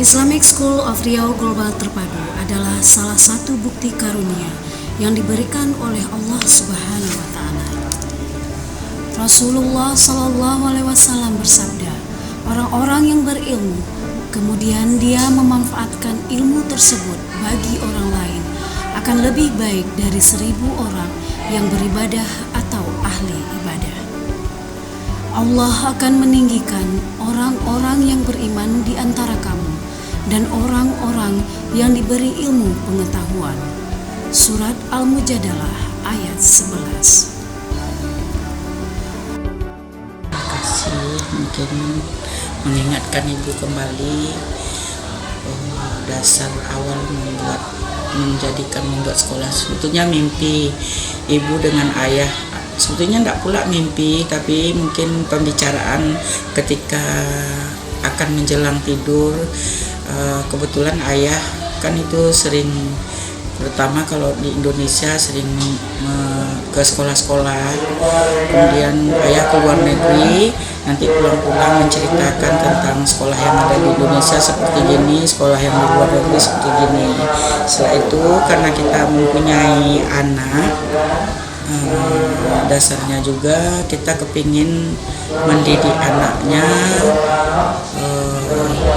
Islamic School of Riau Global Terpadu adalah salah satu bukti karunia yang diberikan oleh Allah Subhanahu wa taala. Rasulullah Shallallahu alaihi wasallam bersabda, orang-orang yang berilmu kemudian dia memanfaatkan ilmu tersebut bagi orang lain akan lebih baik dari 1000 orang yang beribadah atau ahli ibadah. Allah akan meninggikan orang-orang yang beriman di antara kamu dan orang-orang yang diberi ilmu pengetahuan. Surat Al-Mujadalah ayat 11. Terima kasih, mungkin mengingatkan ibu kembali dasar awal membuat sekolah. Sebetulnya mimpi ibu dengan ayah, sebetulnya tidak pula mimpi, tapi mungkin pembicaraan ketika akan menjelang tidur. Kebetulan ayah kan itu sering, terutama kalau di Indonesia sering ke sekolah-sekolah, kemudian ayah ke luar negeri, nanti pulang-pulang menceritakan tentang sekolah yang ada di Indonesia seperti gini, sekolah yang di luar negeri seperti gini. Setelah itu karena kita mempunyai anak, dasarnya juga kita kepingin mendidik anaknya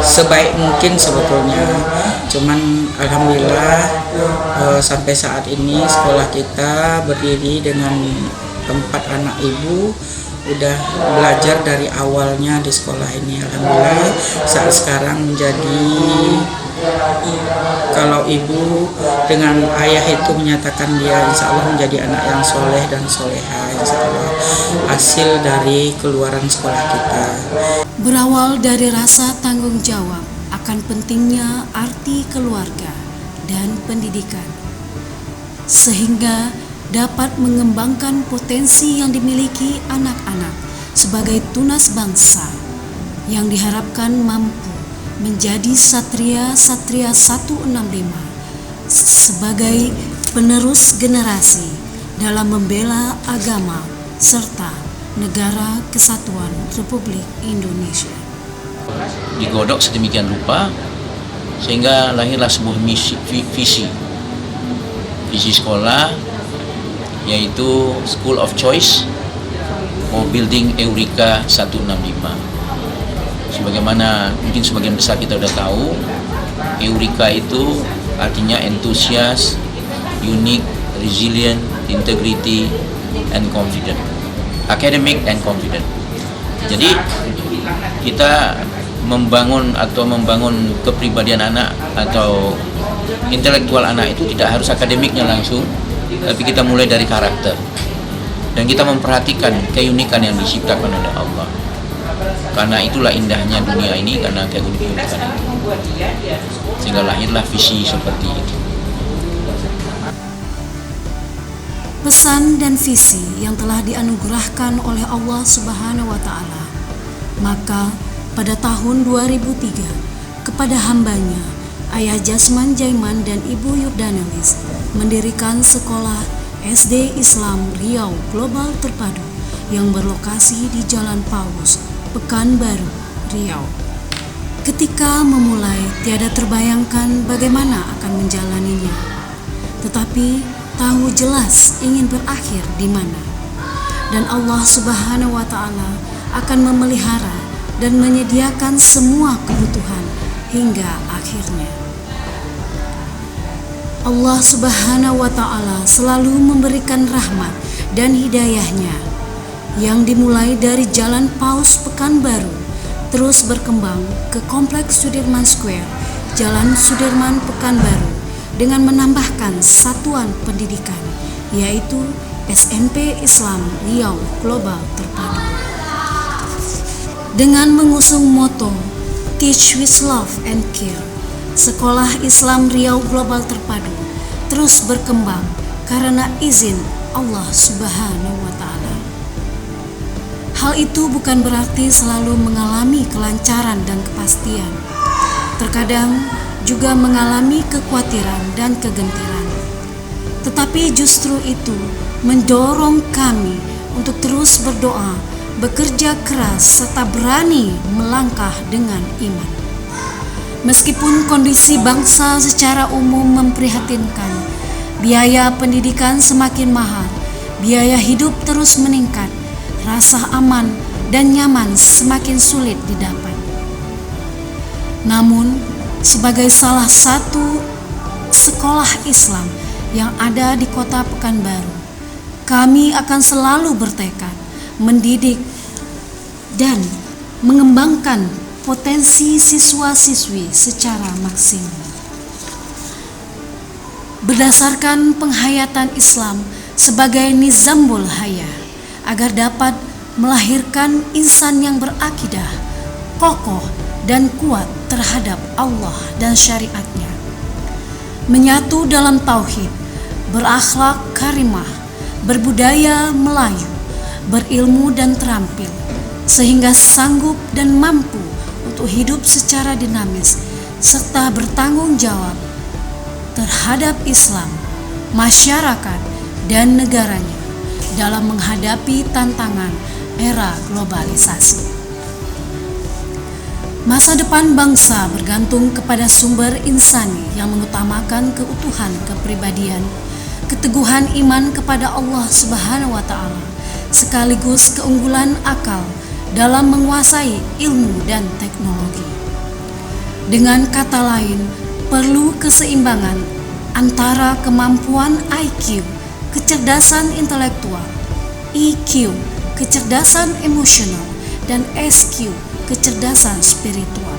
sebaik mungkin sebetulnya. Cuman alhamdulillah sampai saat ini sekolah kita berdiri dengan 4 anak ibu, udah belajar dari awalnya di sekolah ini. Alhamdulillah saat sekarang menjadi, kalau ibu dengan ayah itu menyatakan dia insya Allah menjadi anak yang soleh dan soleha, insya Allah hasil dari keluaran sekolah kita. Berawal dari rasa tanggung jawab akan pentingnya arti keluarga dan pendidikan, sehingga dapat mengembangkan potensi yang dimiliki anak-anak sebagai tunas bangsa yang diharapkan mampu menjadi satria-satria 165 sebagai penerus generasi dalam membela agama serta negara kesatuan Republik Indonesia. Digodok sedemikian rupa sehingga lahirlah sebuah visi sekolah, yaitu School of Choice for Building Eureka 165. Sebagaimana mungkin sebagian besar kita sudah tahu, Eureka itu artinya enthusiast, unique, resilient, integrity, and confident. Academic and confident. Jadi kita membangun kepribadian anak atau intelektual anak itu tidak harus akademiknya langsung, tapi kita mulai dari karakter. Dan kita memperhatikan keunikan yang diciptakan oleh Allah. Karena itulah indahnya dunia ini, karena keunikan itu. Sehingga lahirlah visi seperti itu. Pesan dan visi yang telah dianugerahkan oleh Allah Subhanahu wa taala. Maka pada tahun 2003 kepada hambanya Ayah Jasman Jaiman dan Ibu Yordanelis mendirikan sekolah SD Islam Riau Global Terpadu yang berlokasi di Jalan Paus, Pekanbaru, Riau. Ketika memulai, tiada terbayangkan bagaimana akan menjalaninya, tetapi tahu jelas ingin berakhir di mana. Dan Allah Subhanahu wa taala akan memelihara dan menyediakan semua kebutuhan hingga akhirnya. Allah Subhanahu wa taala selalu memberikan rahmat dan hidayahnya yang dimulai dari Jalan Paus Pekanbaru, terus berkembang ke Kompleks Sudirman Square, Jalan Sudirman Pekanbaru, dengan menambahkan satuan pendidikan, yaitu SMP Islam Riau Global Terpadu. Dengan mengusung moto Teach with Love and Care, Sekolah Islam Riau Global Terpadu terus berkembang karena izin Allah Subhanahu wa taala. Hal itu bukan berarti selalu mengalami kelancaran dan kepastian. Terkadang juga mengalami kekhawatiran dan kegentiran. Tetapi justru itu mendorong kami untuk terus berdoa, bekerja keras, serta berani melangkah dengan iman. Meskipun kondisi bangsa secara umum memprihatinkan, biaya pendidikan semakin mahal, biaya hidup terus meningkat, rasa aman dan nyaman semakin sulit didapat. Namun, sebagai salah satu sekolah Islam yang ada di Kota Pekanbaru, kami akan selalu bertekad mendidik dan mengembangkan potensi siswa-siswi secara maksimal. Berdasarkan penghayatan Islam sebagai nizamul hayah, agar dapat melahirkan insan yang berakidah, kokoh dan kuat terhadap Allah dan syariatnya, menyatu dalam tauhid, berakhlak karimah, berbudaya Melayu, berilmu dan terampil, sehingga sanggup dan mampu untuk hidup secara dinamis serta bertanggung jawab terhadap Islam, masyarakat, dan negaranya dalam menghadapi tantangan era globalisasi. Masa depan bangsa bergantung kepada sumber insani yang mengutamakan keutuhan kepribadian, keteguhan iman kepada Allah Subhanahu wa Ta'ala, sekaligus keunggulan akal dalam menguasai ilmu dan teknologi. Dengan kata lain, perlu keseimbangan antara kemampuan IQ, kecerdasan intelektual, EQ, kecerdasan emosional, dan SQ, kecerdasan spiritual.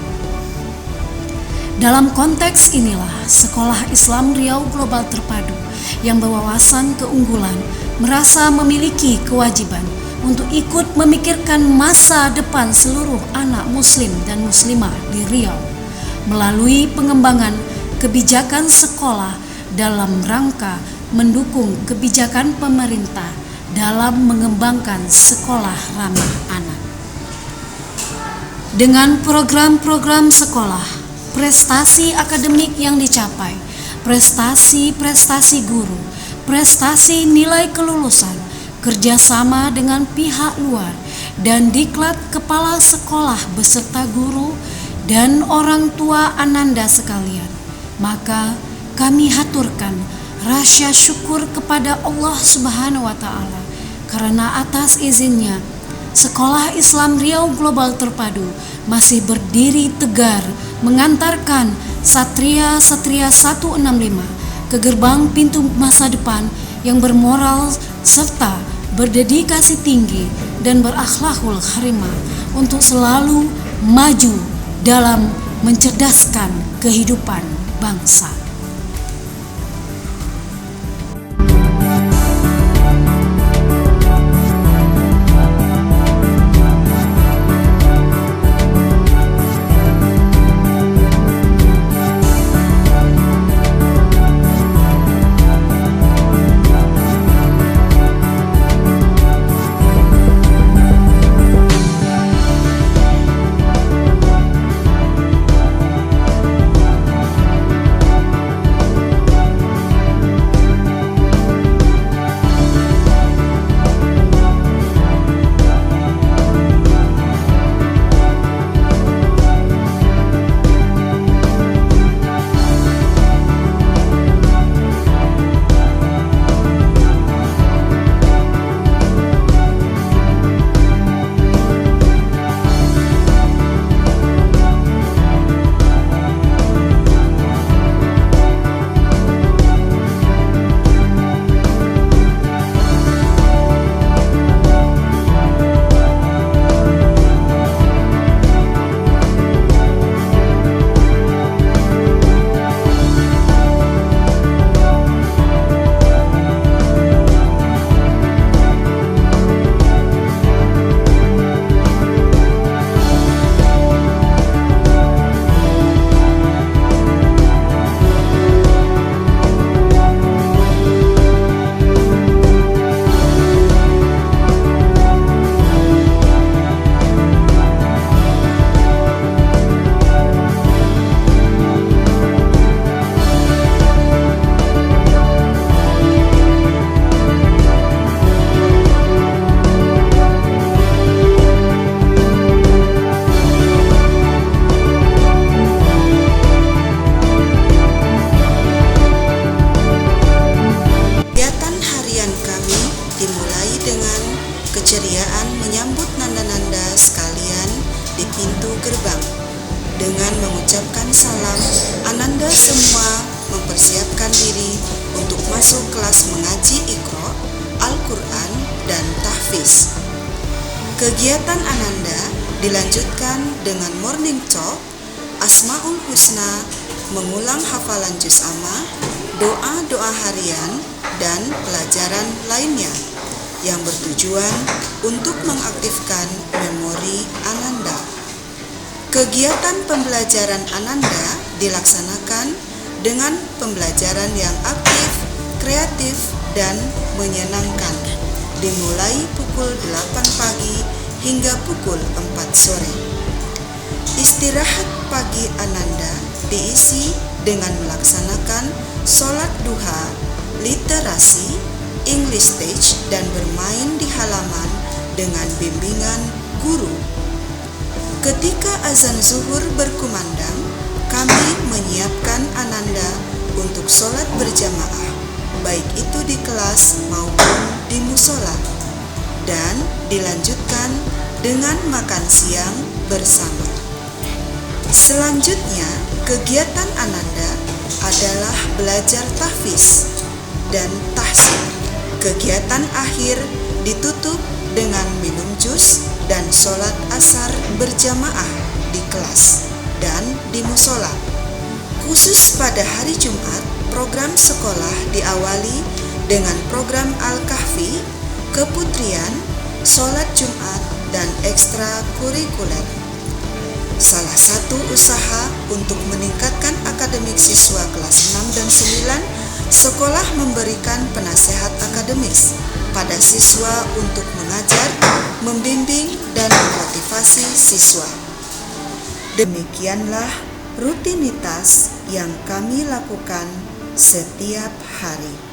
Dalam konteks inilah Sekolah Islam Riau Global Terpadu yang berwawasan keunggulan merasa memiliki kewajiban untuk ikut memikirkan masa depan seluruh anak muslim dan muslimah di Riau melalui pengembangan kebijakan sekolah dalam rangka mendukung kebijakan pemerintah dalam mengembangkan sekolah ramah anak. Dengan program-program sekolah, prestasi akademik yang dicapai, prestasi-prestasi guru, prestasi nilai kelulusan, kerjasama dengan pihak luar, dan diklat kepala sekolah beserta guru dan orang tua ananda sekalian, maka kami haturkan rasa syukur kepada Allah Subhanahu wa Ta'ala karena atas izinnya Sekolah Islam Riau Global Terpadu masih berdiri tegar mengantarkan satria-satria 165 ke gerbang pintu masa depan yang bermoral serta berdedikasi tinggi dan berakhlakul karimah untuk selalu maju dalam mencerdaskan kehidupan bangsa. Dengan mengucapkan salam, Ananda semua mempersiapkan diri untuk masuk kelas mengaji Iqra, Al-Quran, dan Tahfiz. Kegiatan Ananda dilanjutkan dengan morning talk, Asmaul Husna, mengulang hafalan juz amma, doa-doa harian, dan pelajaran lainnya yang bertujuan untuk mengaktifkan memori Ananda. Kegiatan pembelajaran Ananda dilaksanakan dengan pembelajaran yang aktif, kreatif, dan menyenangkan, dimulai pukul 8 pagi hingga pukul 4 sore. Istirahat pagi Ananda diisi dengan melaksanakan sholat duha, literasi, English stage, dan bermain di halaman dengan bimbingan guru. Ketika azan zuhur berkumandang, kami menyiapkan Ananda untuk sholat berjamaah, baik itu di kelas maupun di musola, dan dilanjutkan dengan makan siang bersama. Selanjutnya, kegiatan Ananda adalah belajar tahfiz dan tahsin. Kegiatan akhir ditutup dengan minum jus dan sholat asar berjamaah di kelas dan di musola. Khusus pada hari Jumat, program sekolah diawali dengan program Al-Kahfi, keputrian, sholat Jumat, dan ekstrakurikuler. Salah satu usaha untuk meningkatkan akademik siswa kelas 6 dan 9, sekolah memberikan penasehat akademis pada siswa untuk mengajar, membimbing, dan memotivasi siswa. Demikianlah rutinitas yang kami lakukan setiap hari.